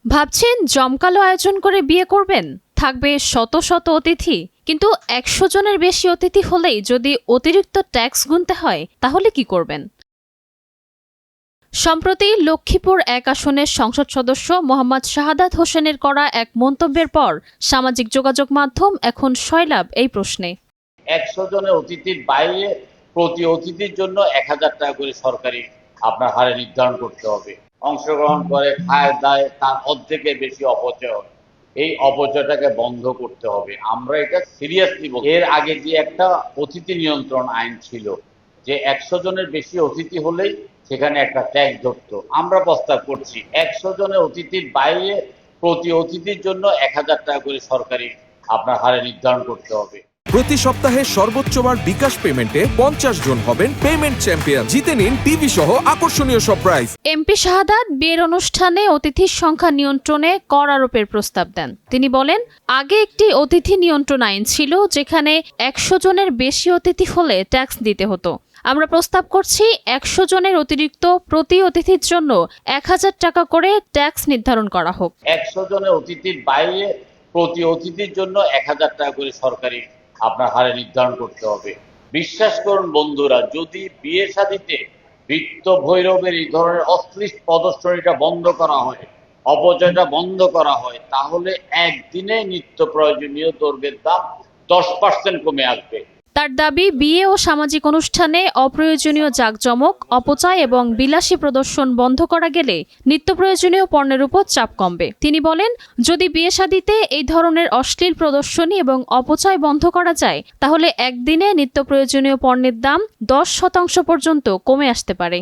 ভাবছেন জমকালো আয়োজন করে বিয়ে করবেন, থাকবে শত শত অতিথি, কিন্তু ১০০ জনের বেশি অতিথি হলেই যদি অতিরিক্ত ট্যাক্স গুনতে হয় তাহলে কি করবেন? সম্প্রতি লক্ষ্মীপুর ১ আসনের সংসদ সদস্য মোহাম্মদ শাহাদাত হোসেনের করা এক মন্তব্যের পর সামাজিক যোগাযোগ মাধ্যম এখন সয়লাব এই প্রশ্নে। ১০০ জনের অতিথির বাইরে প্রতি অতিথির জন্য ১,০০০ টাকা করে সরকারি আপনার হারে নির্ধারণ করতে হবে। অংশগ্রহণ করে খায় দায় তার অর্ধেকের বেশি অপচয় হয়। এই অপচয়টাকে বন্ধ করতে হবে। আমরা এটা সিরিয়াসলি বলছি। এর আগে যে একটা অতিথি নিয়ন্ত্রণ আইন ছিল, যে ১০০ জনের বেশি অতিথি হলেই সেখানে একটা ট্যাক্স ধরতো। আমরা প্রস্তাব করছি ১০০ জনের অতিথির বাইরে প্রতি অতিথির জন্য ১,০০০ টাকা করে সরকারি আপনার হারে নির্ধারণ করতে হবে। প্রতি সপ্তাহে সর্বোচ্চবার বিকাশ পেমেন্টে 50 জন হবেন পেমেন্ট চ্যাম্পিয়ন। জিতে নিন টিভি সহ আকর্ষণীয় সব প্রাইজ। এমপি শাহাদাত বিয়ের অনুষ্ঠানে অতিথির সংখ্যা নিয়ন্ত্রণে কর আরোপের প্রস্তাব দেন। তিনি বলেন, আগে একটি অতিথি নিয়ন্ত্রণ আইন ছিল যেখানে ১০০ জনের বেশি অতিথি হলে ট্যাক্স দিতে হতো। আমরা প্রস্তাব করছি ১০০ জনের অতিরিক্ত প্রতি অতিথির জন্য ১,০০০ টাকা করে ট্যাক্স নির্ধারণ করা হোক। ১০০ জনের অতিথির বাইরে প্রতি অতিথির জন্য ১,০০০ টাকা করে সরকারি আপনার হারে নির্ধারণ করতে হবে। বিশ্বাস করুন বন্ধুরা, যদি বিয়ে শাদীতে বৃত্ত ভৈরবের এই ধরনের অশ্লীল প্রদর্শনীটা বন্ধ করা হয়, অপচয়টা বন্ধ করা হয়, তাহলে একদিনে নিত্য প্রয়োজনীয় দ্রব্যের দাম 10% কমে আসবে। তার দাবি, বিয়ে ও সামাজিক অনুষ্ঠানে অপ্রয়োজনীয় জাঁকজমক, অপচয় এবং বিলাসী প্রদর্শন বন্ধ করা গেলে নিত্য প্রয়োজনীয় পণ্যের উপর চাপ কমবে। তিনি বলেন, যদি বিয়ে শাদীতে এই ধরনের অশ্লীল প্রদর্শনী এবং অপচয় বন্ধ করা যায় তাহলে একদিনে নিত্য প্রয়োজনীয় পণ্যের দাম 10% পর্যন্ত কমে আসতে পারে।